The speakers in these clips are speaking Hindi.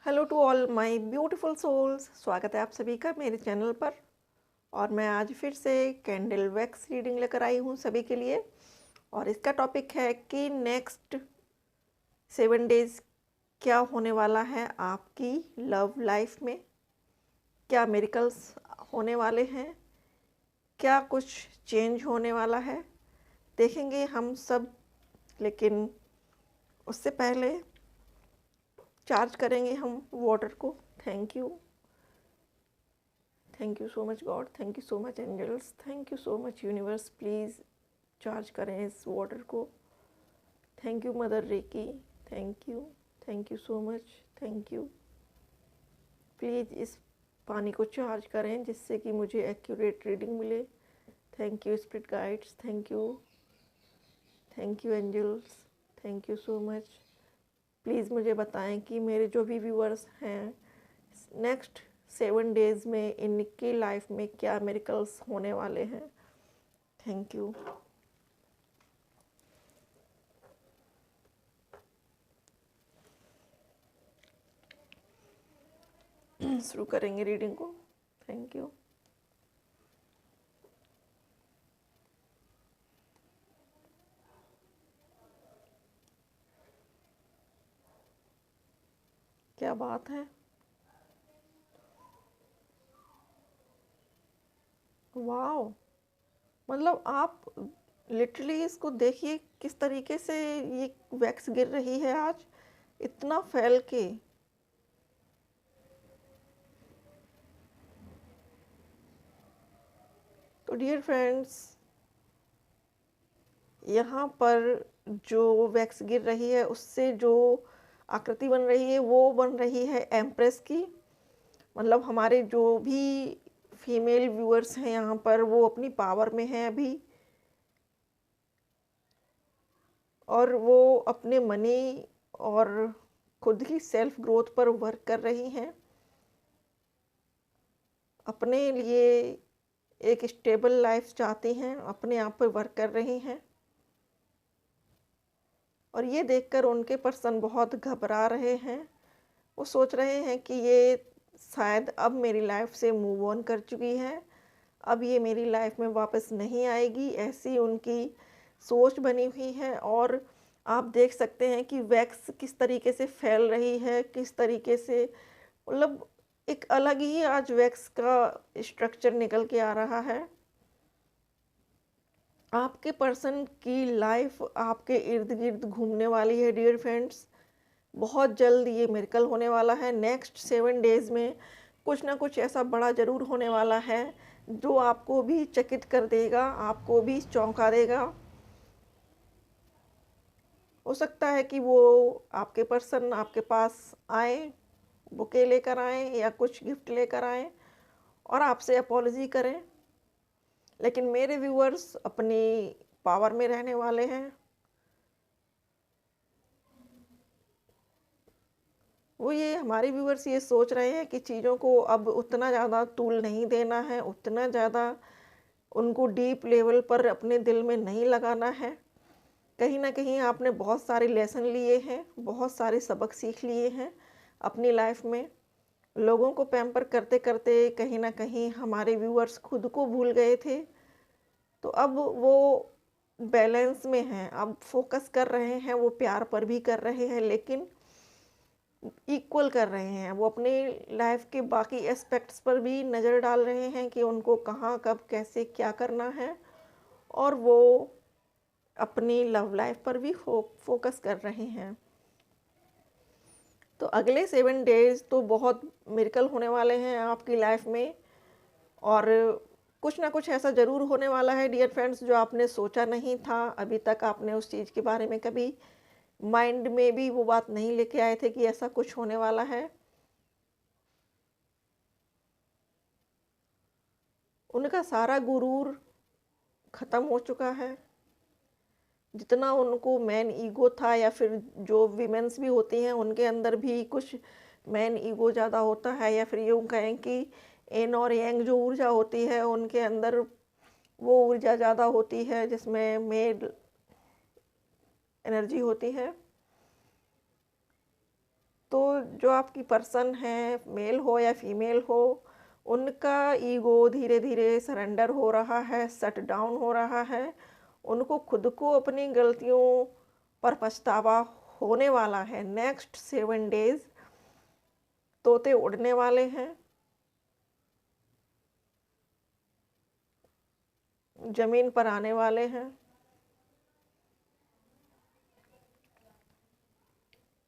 Hello to all my beautiful souls. स्वागत है आप सभी का मेरे चैनल पर। और मैं आज फिर से कैंडल वैक्स रीडिंग लेकर आई हूँ सभी के लिए। और इसका टॉपिक है कि नेक्स्ट 7 डेज क्या होने वाला है आपकी लव लाइफ में। क्या मिरेकल्स होने वाले हैं, क्या कुछ चेंज होने वाला है, देखेंगे हम सब। लेकिन उससे पहले चार्ज करेंगे हम वाटर को। Thank you so much God, thank you so much angels, thank you so much universe. Please charge करें इस वाटर को। Thank you mother reiki, thank you so much, thank you. Please इस पानी को चार्ज करें जिससे कि मुझे एक्यूरेट रीडिंग मिले। Thank you spirit guides, thank you angels, thank you so much. Please मुझे बताएं कि मेरे जो भी व्यूअर्स हैं नेक्स्ट 7 डेज में इनकी लाइफ में क्या मिरेकल्स होने वाले हैं। Thank you. शुरू करेंगे रीडिंग को। Thank you. क्या बात है, वाओ। मतलब आप लिटरली इसको देखिए किस तरीके से ये वैक्स गिर रही है आज, इतना फैल के। तो डियर फ्रेंड्स, यहाँ पर जो वैक्स गिर रही है उससे जो आकृति बन रही है वो बन रही है एम्प्रेस की। मतलब हमारे जो भी फीमेल व्यूअर्स हैं यहाँ पर वो अपनी पावर में हैं अभी, और वो अपने मनी और खुद की सेल्फ ग्रोथ पर वर्क कर रही हैं। अपने लिए एक स्टेबल लाइफ चाहती हैं, अपने आप पर वर्क कर रही हैं। और ये देखकर उनके पर्सन बहुत घबरा रहे हैं। वो सोच रहे हैं कि ये शायद अब मेरी लाइफ से मूव ऑन कर चुकी है, अब ये मेरी लाइफ में वापस नहीं आएगी, ऐसी उनकी सोच बनी हुई है। और आप देख सकते हैं कि वैक्स किस तरीके से फैल रही है, किस तरीके से, मतलब एक अलग ही आज वैक्स का स्ट्रक्चर निकल के आ रहा है। आपके पर्सन की लाइफ आपके इर्द गिर्द घूमने वाली है डियर फ्रेंड्स। बहुत जल्द ये मिरेकल होने वाला है। नेक्स्ट 7 डेज में कुछ ना कुछ ऐसा बड़ा ज़रूर होने वाला है जो आपको भी चकित कर देगा, आपको भी चौंका देगा। हो सकता है कि वो आपके पर्सन आपके पास आए, बुके लेकर आए या कुछ गिफ्ट लेकर आए और आपसे अपॉलजी करें। लेकिन मेरे व्यूअर्स अपनी पावर में रहने वाले हैं। वो ये हमारे व्यूअर्स ये सोच रहे हैं कि चीज़ों को अब उतना ज़्यादा तूल नहीं देना है, उतना ज़्यादा उनको डीप लेवल पर अपने दिल में नहीं लगाना है। कहीं ना कहीं आपने बहुत सारे लेसन लिए हैं, बहुत सारे सबक सीख लिए हैं अपनी लाइफ में। लोगों को पैम्पर करते करते कहीं ना कहीं हमारे व्यूअर्स खुद को भूल गए थे। तो अब वो बैलेंस में हैं, अब फोकस कर रहे हैं, वो प्यार पर भी कर रहे हैं लेकिन इक्वल कर रहे हैं। वो अपने लाइफ के बाकी एस्पेक्ट्स पर भी नज़र डाल रहे हैं कि उनको कहाँ कब कैसे क्या करना है, और वो अपनी लव लाइफ पर भी फोकस कर रहे हैं। तो अगले 7 डेज तो बहुत मिरेकल होने वाले हैं आपकी लाइफ में। और कुछ ना कुछ ऐसा ज़रूर होने वाला है डियर फ्रेंड्स जो आपने सोचा नहीं था अभी तक। आपने उस चीज़ के बारे में कभी माइंड में भी वो बात नहीं लेके आए थे कि ऐसा कुछ होने वाला है। उनका सारा गुरूर ख़त्म हो चुका है। जितना उनको मैन ईगो था, या फिर जो वीमेंस भी होती हैं उनके अंदर भी कुछ मैन ईगो ज़्यादा होता है, या फिर यूँ कहें कि एन और यंग जो ऊर्जा होती है उनके अंदर वो ऊर्जा ज़्यादा होती है जिसमें मेल एनर्जी होती है। तो जो आपकी पर्सन है, मेल हो या फीमेल हो, उनका ईगो धीरे-धीरे सरेंडर हो रहा है, शट डाउन हो रहा है। उनको खुद को अपनी गलतियों पर पछतावा होने वाला है। नेक्स्ट 7 डेज़ तोते उड़ने वाले हैं, ज़मीन पर आने वाले हैं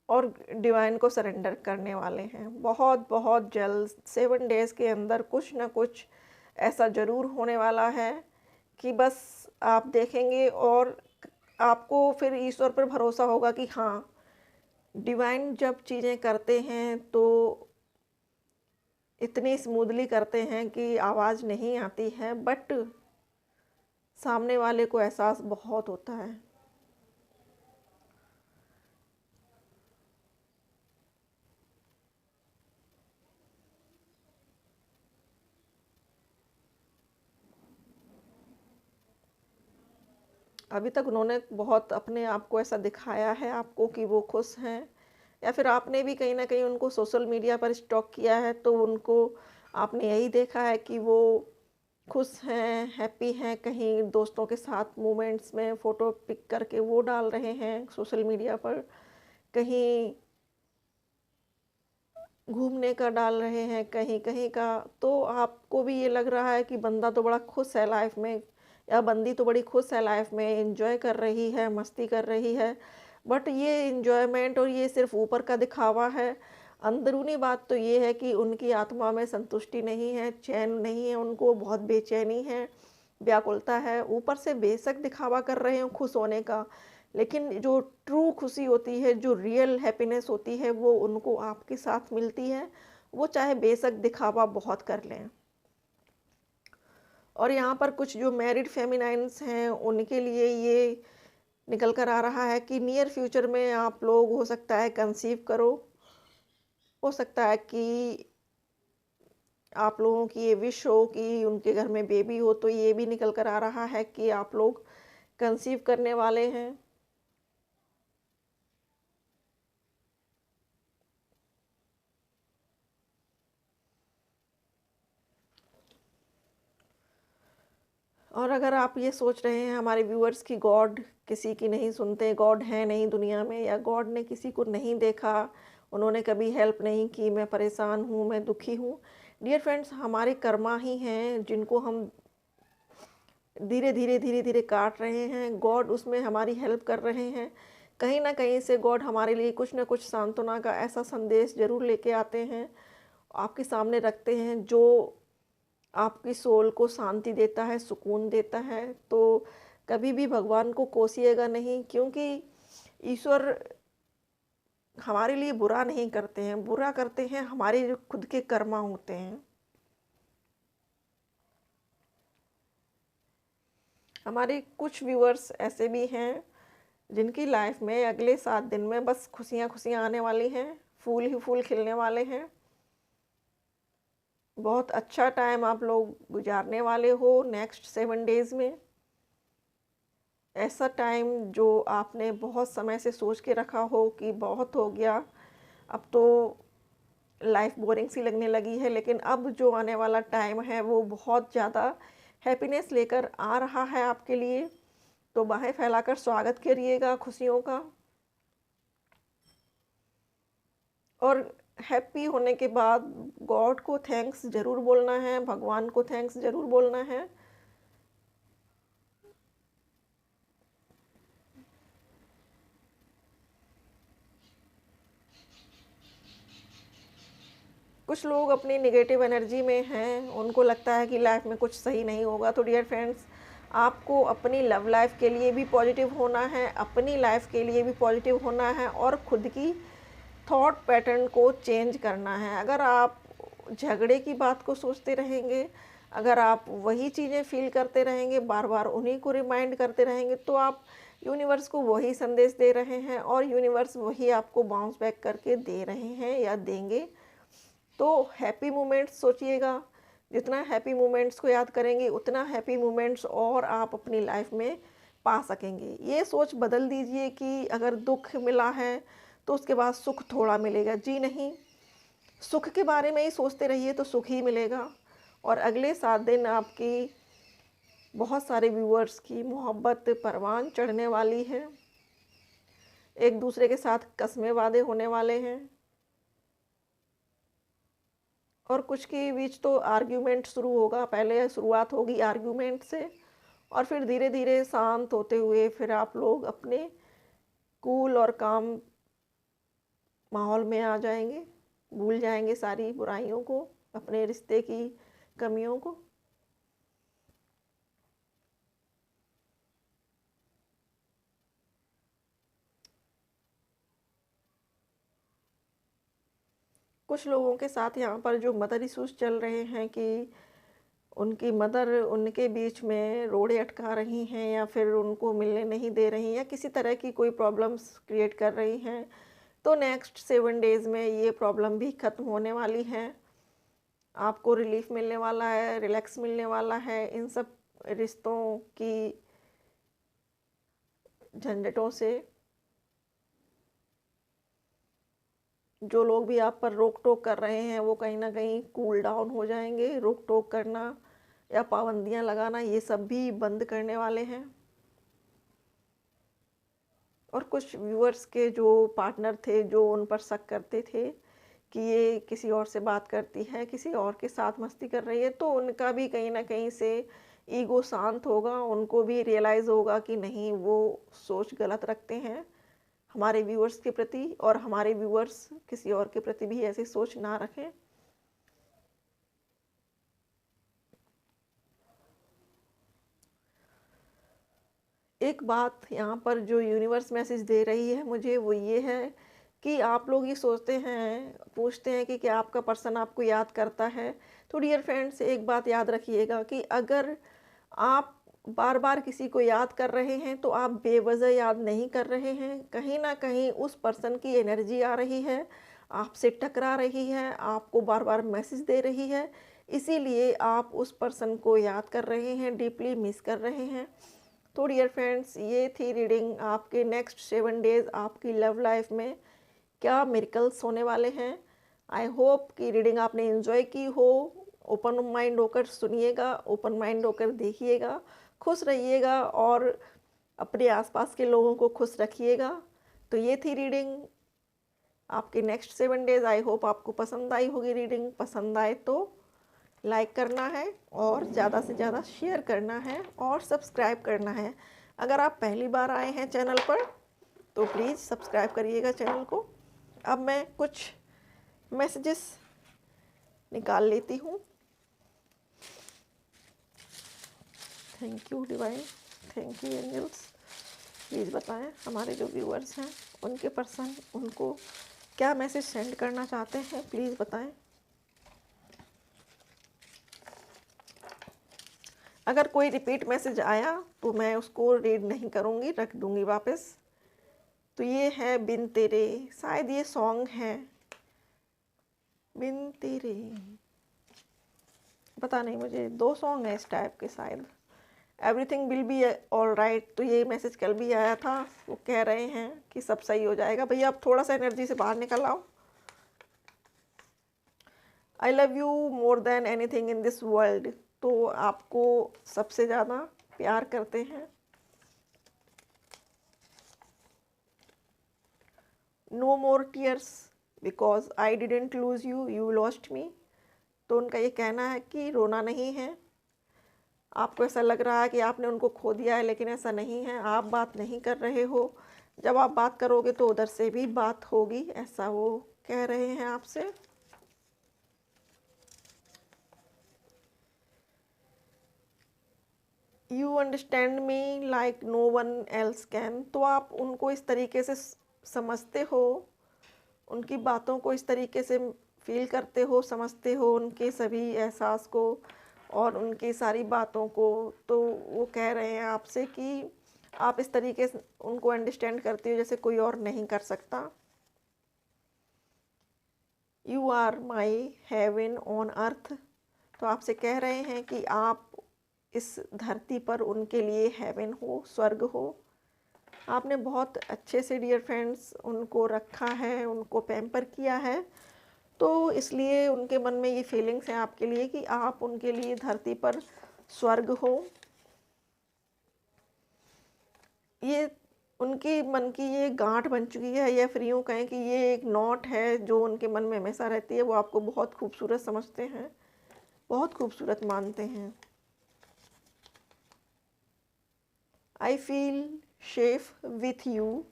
और डिवाइन को सरेंडर करने वाले हैं। बहुत बहुत जल्द 7 डेज़ के अंदर कुछ ना कुछ ऐसा ज़रूर होने वाला है कि बस आप देखेंगे और आपको फिर ईश्वर पर भरोसा होगा कि हाँ, डिवाइन जब चीज़ें करते हैं तो इतनी स्मूथली करते हैं कि आवाज़ नहीं आती है, बट सामने वाले को एहसास बहुत होता है। अभी तक उन्होंने बहुत अपने आप को ऐसा दिखाया है आपको कि वो खुश हैं, या फिर आपने भी कहीं न कहीं उनको सोशल मीडिया पर स्टॉक किया है, तो उनको आपने यही देखा है कि वो खुश हैं, हैप्पी हैं, कहीं दोस्तों के साथ मोमेंट्स में फ़ोटो पिक करके वो डाल रहे हैं सोशल मीडिया पर, कहीं घूमने का डाल रहे हैं, कहीं-कहीं का। तो आपको भी ये लग रहा है कि बंदा तो बड़ा खुश है लाइफ़ में, या बंदी तो बड़ी खुश है लाइफ़ में, एन्जॉय कर रही है, मस्ती कर रही है। बट ये एन्जॉयमेंट और ये सिर्फ़ ऊपर का दिखावा है। अंदरूनी बात तो ये है कि उनकी आत्मा में संतुष्टि नहीं है, चैन नहीं है उनको, बहुत बेचैनी है, व्याकुलता है। ऊपर से बेशक दिखावा कर रहे हों खुश होने का, लेकिन जो ट्रू खुशी होती है, जो रियल हैप्पीनेस होती है, वो उनको आपके साथ मिलती है। वो चाहे बेशक दिखावा बहुत कर लें। और यहाँ पर कुछ जो मैरिड फेमिनाइन्स हैं, उनके लिए ये निकल कर आ रहा है कि नियर फ्यूचर में आप लोग हो सकता है कंसीव करो। हो सकता है कि आप लोगों की ये विश हो कि उनके घर में बेबी हो, तो ये भी निकल कर आ रहा है कि आप लोग कंसीव करने वाले हैं। और अगर आप ये सोच रहे हैं हमारे व्यूअर्स कि गॉड किसी की नहीं सुनते, गॉड है नहीं दुनिया में, या गॉड ने किसी को नहीं देखा, उन्होंने कभी हेल्प नहीं की, मैं परेशान हूँ, मैं दुखी हूँ। डियर फ्रेंड्स, हमारे कर्मा ही हैं जिनको हम धीरे धीरे काट रहे हैं। गॉड उसमें हमारी हेल्प कर रहे हैं। कहीं ना कहीं से गॉड हमारे लिए कुछ ना कुछ सांत्वना का ऐसा संदेश ज़रूर लेके आते हैं, आपके सामने रखते हैं, जो आपकी सोल को शांति देता है, सुकून देता है। तो कभी भी भगवान को कोसिएगा नहीं, क्योंकि ईश्वर हमारे लिए बुरा नहीं करते हैं, बुरा करते हैं हमारे जो खुद के कर्मा होते हैं। हमारे कुछ व्यूअर्स ऐसे भी हैं जिनकी लाइफ में अगले 7 दिन में बस खुशियाँ खुशियाँ आने वाली हैं, फूल ही फूल खिलने वाले हैं। बहुत अच्छा टाइम आप लोग गुजारने वाले हो नेक्स्ट 7 डेज़ में। ऐसा टाइम जो आपने बहुत समय से सोच के रखा हो कि बहुत हो गया, अब तो लाइफ बोरिंग सी लगने लगी है, लेकिन अब जो आने वाला टाइम है वो बहुत ज़्यादा हैप्पीनेस लेकर आ रहा है आपके लिए। तो बाहें फैलाकर स्वागत करिएगा खुशियों का। और हैप्पी होने के बाद गॉड को थैंक्स ज़रूर बोलना है, भगवान को थैंक्स ज़रूर बोलना है। कुछ लोग अपनी नेगेटिव एनर्जी में हैं, उनको लगता है कि लाइफ में कुछ सही नहीं होगा। तो डियर फ्रेंड्स, आपको अपनी लव लाइफ के लिए भी पॉजिटिव होना है, अपनी लाइफ के लिए भी पॉजिटिव होना है, और खुद की थॉट पैटर्न को चेंज करना है। अगर आप झगड़े की बात को सोचते रहेंगे, अगर आप वही चीज़ें फील करते रहेंगे, बार बार उन्हीं को रिमाइंड करते रहेंगे, तो आप यूनिवर्स को वही संदेश दे रहे हैं, और यूनिवर्स वही आपको बाउंस बैक करके दे रहे हैं या देंगे। तो हैप्पी मोमेंट्स सोचिएगा, जितना हैप्पी मोमेंट्स को याद करेंगे, उतना हैप्पी मोमेंट्स और आप अपनी लाइफ में पा सकेंगे। ये सोच बदल दीजिए कि अगर दुख मिला है तो उसके बाद सुख थोड़ा मिलेगा। जी नहीं, सुख के बारे में ही सोचते रहिए तो सुख ही मिलेगा। और अगले 7 दिन आपकी बहुत सारे व्यूअर्स की मोहब्बत परवान चढ़ने वाली है। एक दूसरे के साथ कस्में वादे होने वाले हैं, और कुछ के बीच तो आर्ग्यूमेंट शुरू होगा। पहले शुरुआत होगी आर्ग्यूमेंट से, और फिर धीरे धीरे शांत होते हुए फिर आप लोग अपने कूल और काम माहौल में आ जाएंगे, भूल जाएंगे सारी बुराइयों को, अपने रिश्ते की कमियों को। कुछ लोगों के साथ यहाँ पर जो मदर इश्यूज चल रहे हैं कि उनकी मदर उनके बीच में रोड़े अटका रही हैं, या फिर उनको मिलने नहीं दे रही, या किसी तरह की कोई प्रॉब्लम्स क्रिएट कर रही हैं, तो नेक्स्ट 7 डेज़ में ये प्रॉब्लम भी ख़त्म होने वाली है। आपको रिलीफ मिलने वाला है, रिलैक्स मिलने वाला है इन सब रिश्तों की झंझटों से। जो लोग भी आप पर रोक टोक कर रहे हैं वो कहीं ना कहीं कूल डाउन हो जाएंगे। रोक टोक करना या पाबंदियां लगाना ये सब भी बंद करने वाले हैं। और कुछ व्यूअर्स के जो पार्टनर थे, जो उन पर शक करते थे कि ये किसी और से बात करती है, किसी और के साथ मस्ती कर रही है, तो उनका भी कहीं ना कहीं से ईगो शांत होगा। उनको भी रियलाइज़ होगा कि नहीं, वो सोच गलत रखते हैं हमारे व्यूअर्स के प्रति, और हमारे व्यूअर्स किसी और के प्रति भी ऐसी सोच ना रखें। एक बात यहाँ पर जो यूनिवर्स मैसेज दे रही है मुझे, वो ये है कि आप लोग ये सोचते हैं, पूछते हैं कि क्या आपका पर्सन आपको याद करता है। तो डियर फ्रेंड्स, एक बात याद रखिएगा कि अगर आप बार बार किसी को याद कर रहे हैं तो आप बेवजह याद नहीं कर रहे हैं। कहीं ना कहीं उस पर्सन की एनर्जी आ रही है, आपसे टकरा रही है, आपको बार बार मैसेज दे रही है, इसीलिए आप उस पर्सन को याद कर रहे हैं, डीपली मिस कर रहे हैं। तो डियर फ्रेंड्स, ये थी रीडिंग आपके नेक्स्ट 7 डेज़ आपकी लव लाइफ में क्या मिरेकल्स होने वाले हैं। आई होप कि रीडिंग आपने एंजॉय की हो। ओपन माइंड होकर सुनिएगा, ओपन माइंड होकर देखिएगा, खुश रहिएगा और अपने आसपास के लोगों को खुश रखिएगा। तो ये थी रीडिंग आपके नेक्स्ट 7 डेज़। आई होप आपको पसंद आई होगी रीडिंग। पसंद आए तो लाइक करना है और ज़्यादा से ज़्यादा शेयर करना है और सब्सक्राइब करना है। अगर आप पहली बार आए हैं चैनल पर तो प्लीज़ सब्सक्राइब करिएगा चैनल को। अब मैं कुछ मैसेजेस निकाल लेती हूँ। Thank you divine, thank you angels. Please बताएं हमारे जो व्यूअर्स हैं उनके पर्सन उनको क्या मैसेज सेंड करना चाहते हैं, प्लीज़ बताएं। अगर कोई रिपीट मैसेज आया तो मैं उसको रीड नहीं करूँगी, रख दूँगी वापस। तो ये है बिन तेरे, शायद ये सॉन्ग है बिन तेरे, पता नहीं मुझे। 2 सॉन्ग है इस टाइप के शायद। Everything will be all right, तो ये मैसेज कल भी आया था। वो कह रहे हैं कि सब सही हो जाएगा। भैया आप थोड़ा सा एनर्जी से बाहर निकल आओ। I love you more than anything in this world, तो आपको सबसे ज़्यादा प्यार करते हैं। No more tears because I didn't lose you, you lost me. तो उनका ये कहना है कि रोना नहीं है। आपको ऐसा लग रहा है कि आपने उनको खो दिया है, लेकिन ऐसा नहीं है। आप बात नहीं कर रहे हो, जब आप बात करोगे तो उधर से भी बात होगी, ऐसा वो कह रहे हैं आपसे। You understand me like no one else can, तो आप उनको इस तरीके से समझते हो, उनकी बातों को इस तरीके से फील करते हो, समझते हो उनके सभी एहसास को और उनकी सारी बातों को। तो वो कह रहे हैं आपसे कि आप इस तरीके से उनको अंडरस्टैंड करते हो जैसे कोई और नहीं कर सकता। You are my heaven on earth, तो आपसे कह रहे हैं कि आप इस धरती पर उनके लिए हेवन हो, स्वर्ग हो। आपने बहुत अच्छे से डियर फ्रेंड्स उनको रखा है, उनको पैम्पर किया है, तो इसलिए उनके मन में ये फीलिंग्स हैं आपके लिए कि आप उनके लिए धरती पर स्वर्ग हो। ये उनकी मन की ये गांठ बन चुकी है, या फिर यूँ कहें कि ये एक नॉट है जो उनके मन में हमेशा रहती है। वो आपको बहुत खूबसूरत समझते हैं, बहुत खूबसूरत मानते हैं। I feel safe with you,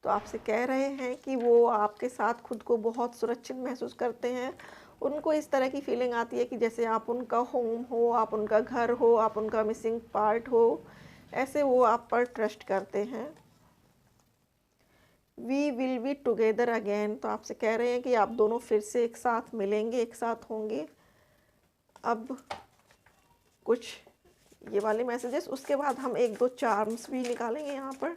तो आपसे कह रहे हैं कि वो आपके साथ खुद को बहुत सुरक्षित महसूस करते हैं। उनको इस तरह की फीलिंग आती है कि जैसे आप उनका होम हो, आप उनका घर हो, आप उनका मिसिंग पार्ट हो, ऐसे वो आप पर ट्रस्ट करते हैं। We will be together again, तो आपसे कह रहे हैं कि आप दोनों फिर से एक साथ मिलेंगे, एक साथ होंगे। अब कुछ ये वाले मैसेजेस, उसके बाद हम एक दो चार्म्स भी निकालेंगे यहाँ पर।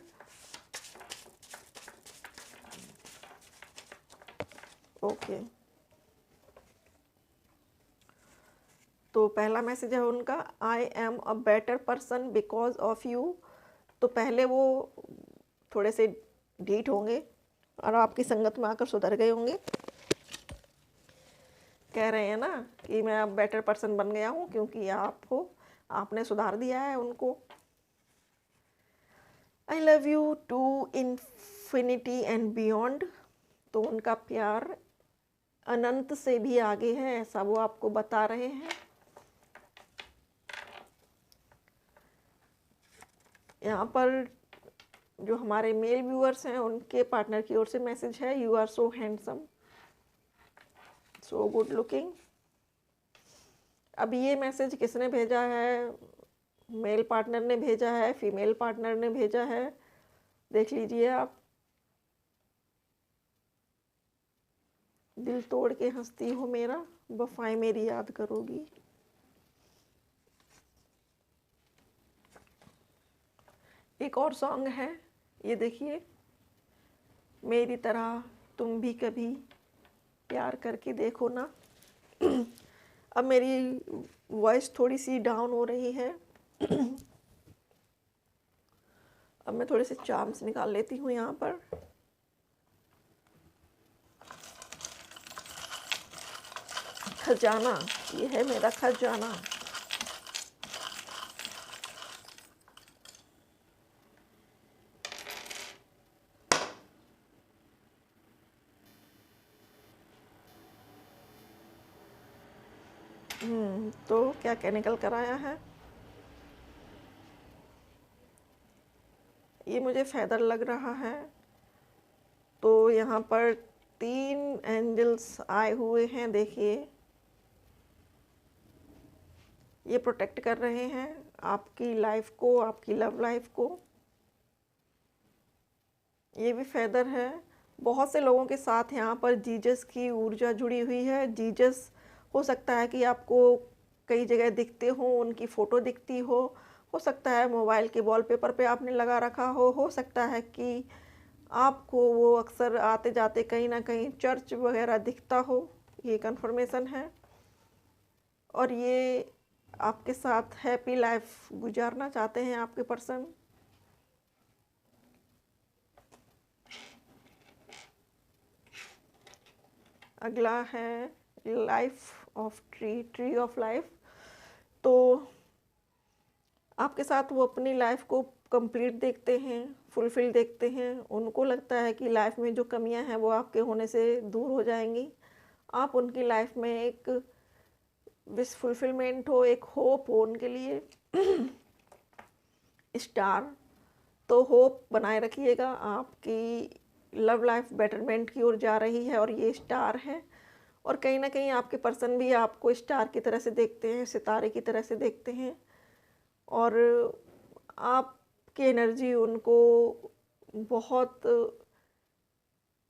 ओके, तो पहला मैसेज है उनका, I am a better person because of you. तो पहले वो थोड़े से ढीठ होंगे और आपकी संगत में आकर सुधर गए होंगे। कह रहे हैं ना कि मैं अब बेटर पर्सन बन गया हूँ क्योंकि आप हो, आपने सुधार दिया है उनको। I love you to infinity and beyond, तो उनका प्यार अनंत से भी आगे है, ऐसा वो आपको बता रहे हैं। यहाँ पर जो हमारे मेल व्यूअर्स हैं उनके पार्टनर की ओर से मैसेज है, you are so handsome, so good looking. अब ये मैसेज किसने भेजा है? मेल पार्टनर ने भेजा है, फीमेल पार्टनर ने भेजा है, देख लीजिए आप। दिल तोड़ के हंसती हो मेरा, वफाएं मेरी याद करोगी। एक और सॉन्ग है, ये देखिए, मेरी तरह तुम भी कभी प्यार करके देखो ना। अब मेरी वॉइस थोड़ी सी डाउन हो रही है। अब मैं थोड़े से चार्म्स निकाल लेती हूँ यहाँ पर। खजाना, ये है मेरा खजाना। तो क्या क्या निकल कर आया है? ये मुझे फेदर लग रहा है। तो यहाँ पर 3 एंजल्स आए हुए हैं, देखिए, ये प्रोटेक्ट कर रहे हैं आपकी लाइफ को, आपकी लव लाइफ को। ये भी फेदर है। बहुत से लोगों के साथ यहाँ पर जीसस की ऊर्जा जुड़ी हुई है। जीसस हो सकता है कि आपको कई जगह दिखते हो, उनकी फ़ोटो दिखती हो सकता है मोबाइल के वॉलपेपर पे आपने लगा रखा हो सकता है कि आपको वो अक्सर आते जाते कहीं ना कहीं चर्च वगैरह दिखता हो। ये कंफर्मेशन है। और ये आपके साथ हैप्पी लाइफ गुजारना चाहते हैं आपके पर्सन। अगला है life of tree, tree of life. तो आपके साथ वो अपनी लाइफ को कंप्लीट देखते हैं, फुलफिल देखते हैं। उनको लगता है कि लाइफ में जो कमियां हैं वो आपके होने से दूर हो जाएंगी। आप उनकी लाइफ में एक विश फुलफिलमेंट हो, एक होप हो उनके लिए। स्टार, तो होप बनाए रखिएगा, आपकी लव लाइफ बेटरमेंट की ओर जा रही है और ये स्टार है। और कहीं ना कहीं आपके पर्सन भी आपको स्टार की तरह से देखते हैं, सितारे की तरह से देखते हैं। और आपकी एनर्जी उनको बहुत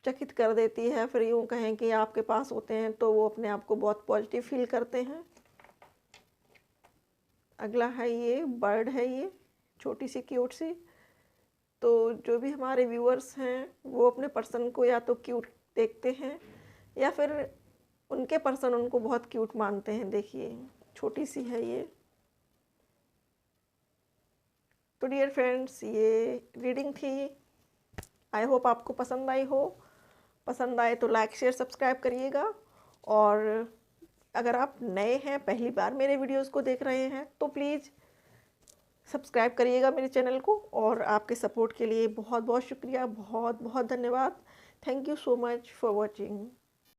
चकित कर देती है। फिर यूँ कहें कि आपके पास होते हैं तो वो अपने आप को बहुत पॉजिटिव फील करते हैं। अगला है ये बर्ड है, ये छोटी सी क्यूट सी। तो जो भी हमारे व्यूअर्स हैं वो अपने पर्सन को या तो क्यूट देखते हैं या फिर उनके पर्सन उनको बहुत क्यूट मानते हैं। देखिए छोटी सी है ये। तो डियर फ्रेंड्स, ये रीडिंग थी। आई होप आपको पसंद आई हो। पसंद आए तो लाइक शेयर सब्सक्राइब करिएगा। और अगर आप नए हैं, पहली बार मेरे वीडियोस को देख रहे हैं, तो प्लीज़ सब्सक्राइब करिएगा मेरे चैनल को। और आपके सपोर्ट के लिए बहुत बहुत शुक्रिया, बहुत बहुत धन्यवाद। Thank you so much for watching.